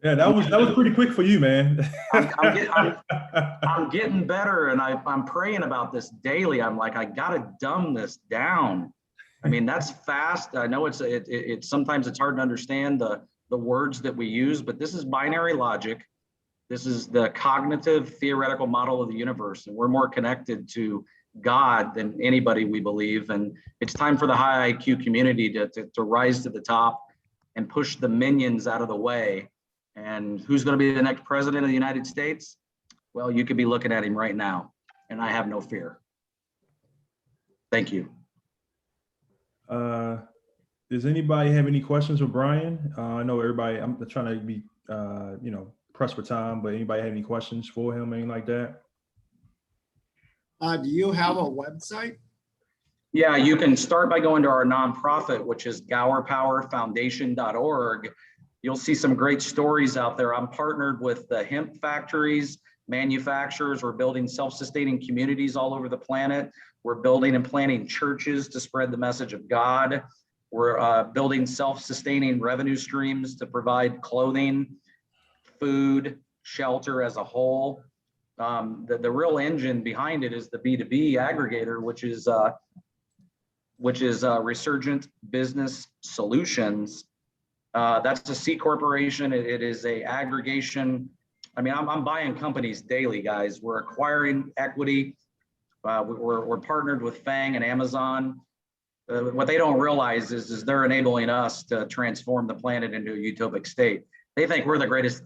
Yeah, that was pretty quick for you, man. I'm getting better, and I'm praying about this daily. I'm like, I gotta dumb this down. I mean, that's fast. I know it's sometimes it's hard to understand the words that we use, but this is binary logic. This is the cognitive theoretical model of the universe, and we're more connected to God than anybody, we believe. And it's time for the high IQ community to rise to the top and push the minions out of the way. And who's going to be the next president of the United States? Well, you could be looking at him right now, and I have no fear. Thank you. Does anybody have any questions for Brian? I know everybody, I'm trying to be, pressed for time, but anybody have any questions for him, anything like that? Do you have a website? Yeah, you can start by going to our nonprofit, which is gowerpowerfoundation.org. You'll see some great stories out there. I'm partnered with the hemp factories, manufacturers. We're building self-sustaining communities all over the planet. We're building and planting churches to spread the message of God. We're building self-sustaining revenue streams to provide clothing, food, shelter as a whole. The real engine behind it is the B2B aggregator, which is Resurgent Business Solutions. That's a C corporation. It is a aggregation. I mean, I'm buying companies daily, guys. We're acquiring equity. We're partnered with Fang and Amazon. What they don't realize is they're enabling us to transform the planet into a utopic state. They think we're the greatest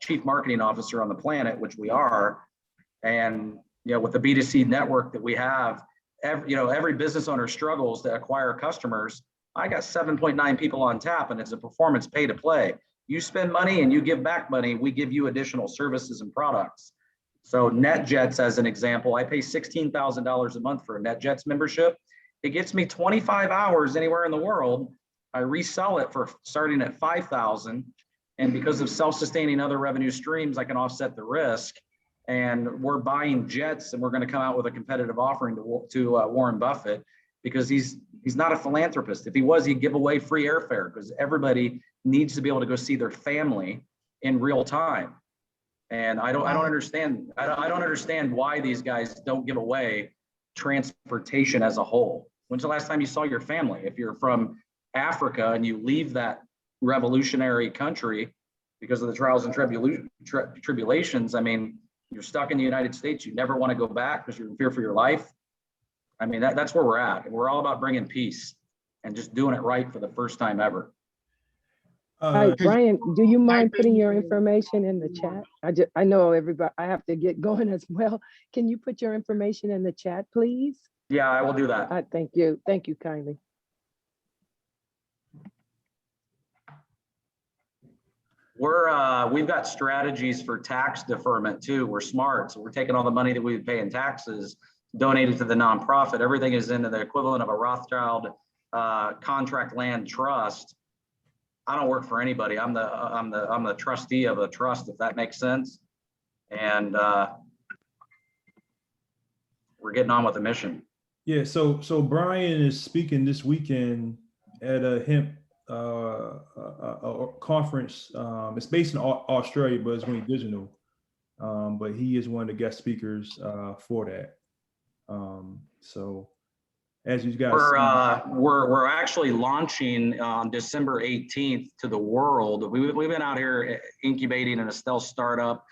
chief marketing officer on the planet, which we are. And with the B2C network that we have, every business owner struggles to acquire customers. I got 7.9 people on tap, and it's a performance pay to play. You spend money and you give back money, we give you additional services and products. So NetJets, as an example, I pay $16,000 a month for a NetJets membership. It gets me 25 hours anywhere in the world. I resell it for starting at 5,000. And because of self-sustaining other revenue streams, I can offset the risk. And we're buying jets, and we're going to come out with a competitive offering to Warren Buffett, because he's not a philanthropist. If he was, he'd give away free airfare, because everybody needs to be able to go see their family in real time. And I don't understand why these guys don't give away transportation as a whole. When's the last time you saw your family? If you're from Africa and you leave that revolutionary country because of the trials and tribulations, I mean, you're stuck in the United States. You never want to go back because you're in fear for your life. I mean, that's where we're at. And we're all about bringing peace and just doing it right for the first time ever. Hi, Brian, do you mind putting your information in the chat? I know everybody, I have to get going as well. Can you put your information in the chat, please? Yeah, I will do that. Thank you. Thank you kindly. We've got strategies for tax deferment too. We're smart. So we're taking all the money that we pay in taxes, donated to the nonprofit. Everything is into the equivalent of a Rothschild contract land trust. I don't work for anybody. I'm the trustee of a trust, if that makes sense. And we're getting on with the mission. Yeah. So Brian is speaking this weekend at a hemp a conference. It's based in Australia, but it's only digital. But he is one of the guest speakers for that. So as you guys we're actually launching on December 18th to the world. We've been out here incubating in a stealth startup.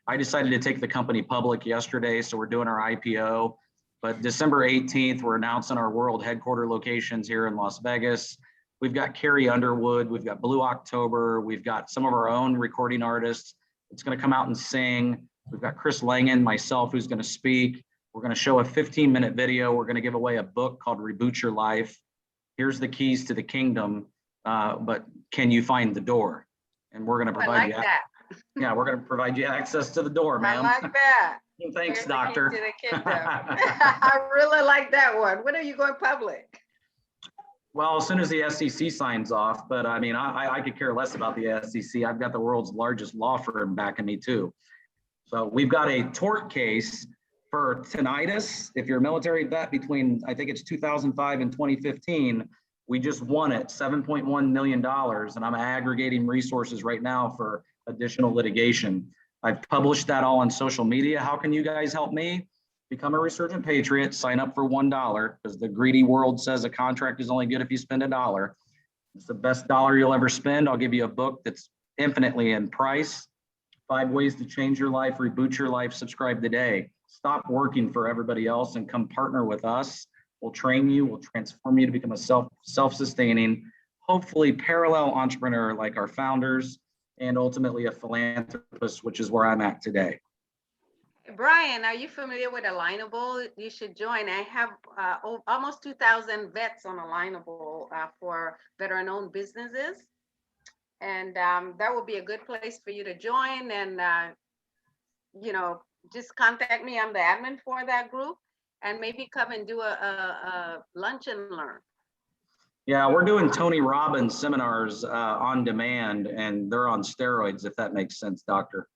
I decided to take the company public yesterday, so we're doing our IPO. But December 18th, we're announcing our world headquarter locations here in Las Vegas. We've got Carrie Underwood, we've got Blue October, we've got some of our own recording artists. It's going to come out and sing. We've got Chris Langan, myself, who's going to speak. We're going to show a 15-minute video. We're going to give away a book called Reboot Your Life. Here's the keys to the kingdom, but can you find the door? And we're going to provide you. That. Yeah, we're going to provide you access to the door, ma'am. I like that. Thanks, doctor. To the kingdom. I really like that one. When are you going public? Well, as soon as the SEC signs off, but I mean, I could care less about the SEC. I've got the world's largest law firm backing me too. So we've got a tort case for tinnitus. If you're a military vet between, I think it's 2005 and 2015, we just won it, $7.1 million. And I'm aggregating resources right now for additional litigation. I've published that all on social media. How can you guys help me? Become a Resurgent Patriot, sign up for $1, because the greedy world says a contract is only good if you spend $1. It's the best dollar you'll ever spend. I'll give you a book that's infinitely in price. 5 ways to change your life, reboot your life, subscribe today. Stop working for everybody else and come partner with us. We'll train you, we'll transform you to become a self-sustaining, hopefully parallel entrepreneur like our founders, and ultimately a philanthropist, which is where I'm at today. Brian, are you familiar with Alignable? You should join. I have almost 2,000 vets on Alignable for veteran-owned businesses. And that would be a good place for you to join. And, you know, just contact me. I'm the admin for that group. And maybe come and do a lunch and learn. Yeah, we're doing Tony Robbins seminars on demand, and they're on steroids, if that makes sense, doctor.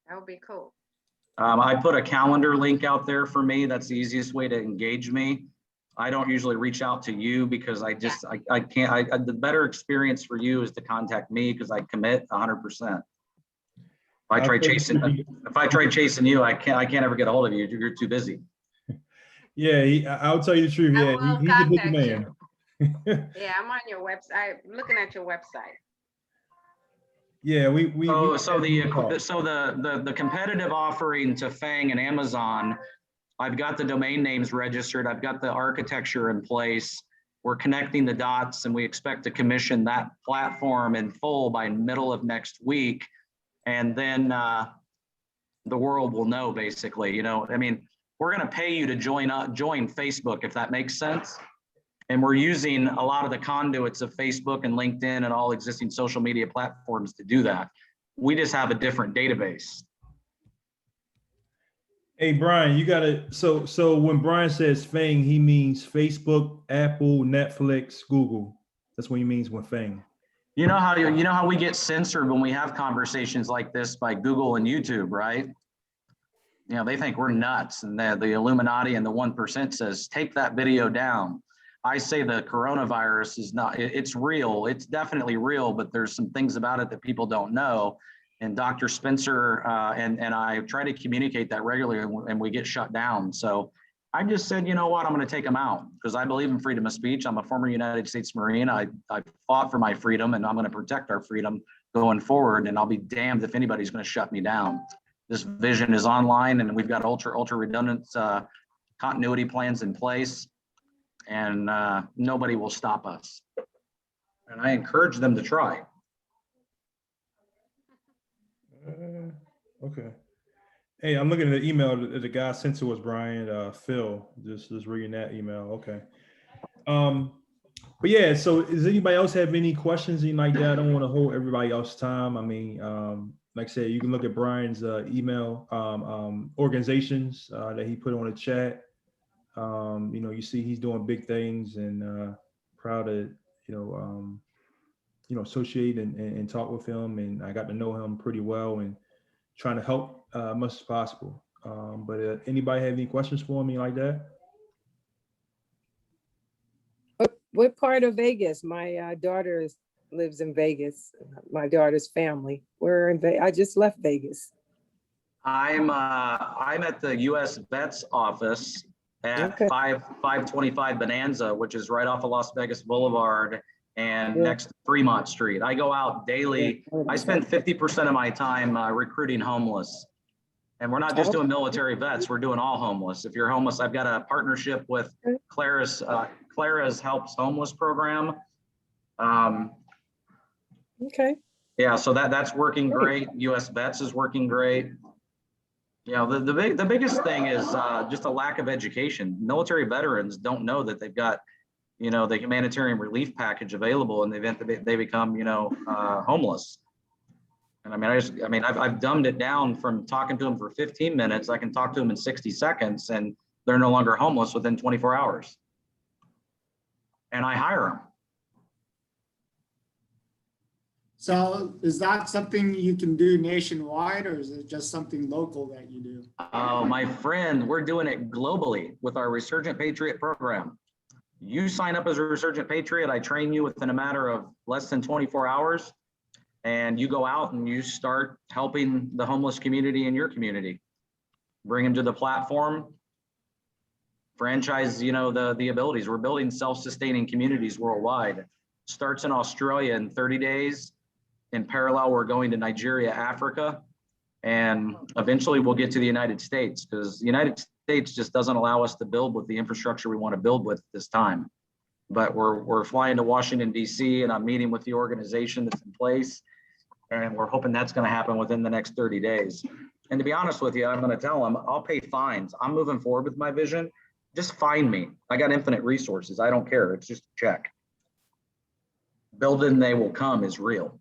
That would be cool. I put a calendar link out there for me. That's the easiest way to engage me. I don't usually reach out to you because I can't, the better experience for you is to contact me because I commit 100%. If I try chasing you, I can't ever get a hold of you. You're too busy. Yeah, I'll tell you the truth. Yeah, he's a busy man. Yeah, I'm on your website, looking at your website. Yeah, So the competitive offering to Fang and Amazon, I've got the domain names registered. I've got the architecture in place. We're connecting the dots, and we expect to commission that platform in full by middle of next week. And then the world will know, basically. You know, I mean, we're going to pay you to join Facebook, if that makes sense. And we're using a lot of the conduits of Facebook and LinkedIn and all existing social media platforms to do that. We just have a different database. Hey, Brian, you gotta, so when Brian says Fang, he means Facebook, Apple, Netflix, Google. That's what he means with Fang. You know how we get censored when we have conversations like this by Google and YouTube, right? You know, they think we're nuts, and the Illuminati and the 1% says, take that video down. I say the coronavirus is not, it's real. It's definitely real, but there's some things about it that people don't know. And Dr. Spencer and I try to communicate that regularly, and we get shut down. So I just said, you know what, I'm going to take them out because I believe in freedom of speech. I'm a former United States Marine. I fought for my freedom, and I'm going to protect our freedom going forward. And I'll be damned if anybody's going to shut me down. This vision is online, and we've got ultra redundant continuity plans in place, and nobody will stop us. And I encourage them to try. Okay. Hey, I'm looking at the email that the guy sent to us, Brian, Phil, just reading that email. Okay. But yeah, so does anybody else have any questions, anything like that? I don't want to hold everybody else's time. I mean, like I said, you can look at Brian's email organizations that he put on the chat. You know, you see he's doing big things, and proud to, associate and talk with him. And I got to know him pretty well and trying to help much as possible. But anybody have any questions for me like that? What part of Vegas? My daughter lives in Vegas. My daughter's family. We're in Vegas. I just left Vegas. I'm at the U.S. Vets office at 525 Bonanza, which is right off of Las Vegas Boulevard and next to Fremont Street. I go out daily. I spend 50% of my time recruiting homeless. And we're not just doing military vets, we're doing all homeless. If you're homeless, I've got a partnership with Clara's Helps Homeless program. Yeah, so that's working great. US Vets is working great. You know, the biggest thing is just a lack of education. Military veterans don't know that they've got, you know, the humanitarian relief package available in the event that they become, you know, homeless. And I mean, I've dumbed it down from talking to them for 15 minutes. I can talk to them in 60 seconds and they're no longer homeless within 24 hours. And I hire them. So is that something you can do nationwide, or is it just something local that you do? Oh, my friend, we're doing it globally with our Resurgent Patriot program. You sign up as a Resurgent Patriot, I train you within a matter of less than 24 hours. And you go out and you start helping the homeless community in your community. Bring them to the platform, franchise, you know, the abilities. We're building self-sustaining communities worldwide. Starts in Australia in 30 days. In parallel, we're going to Nigeria, Africa, and eventually we'll get to the United States, because the United States just doesn't allow us to build with the infrastructure we want to build with this time. But we're flying to Washington, D.C., and I'm meeting with the organization that's in place. And we're hoping that's going to happen within the next 30 days. And to be honest with you, I'm going to tell them, I'll pay fines. I'm moving forward with my vision. Just fine me. I got infinite resources. I don't care. It's just a check. Build and they will come is real.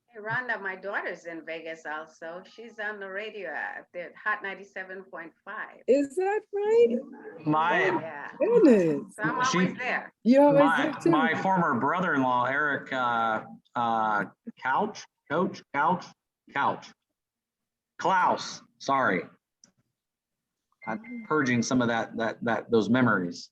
Hey, Rhonda, my daughter's in Vegas also. She's on the radio at the Hot 97.5. Is that right? My Yeah, Goodness. so I'm She- always there. You always my, there too. my former brother-in-law, Eric Klaus, sorry. I'm purging some of those memories.